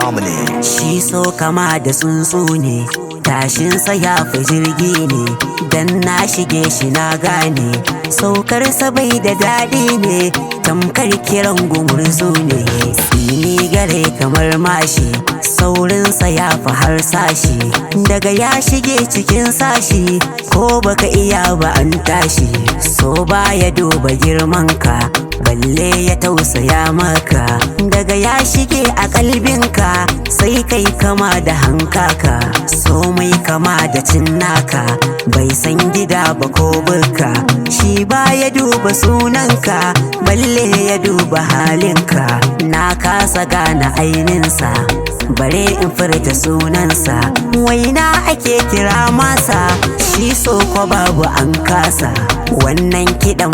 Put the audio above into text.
dominate. Shi so kama da tsuntsu ne, tashinsa ya fi jirgi ne, dan na shige shi na gane. Saukarsa bai da daɗi ne, tamkar kiran gumurzu ne. Tsini gare kamar mashi, saurinsa ya fi harsashi. Daga ya shige cikin sashi, ko baka iya ba an tashi. So ba ya duba girmanka, balle ya tausaya maka. Daga ya shige a kalbinka, sai kai kama da hankaka. So mai kama da cinnaka, bai san gida ba ko burka. Shi ba ya duba sunanka, balle ya duba halinka. Na kasa gane aininsa, bare in furta sunansa. Waina ake kira masa, shi so ko babu an kasa. Wannan kiɗan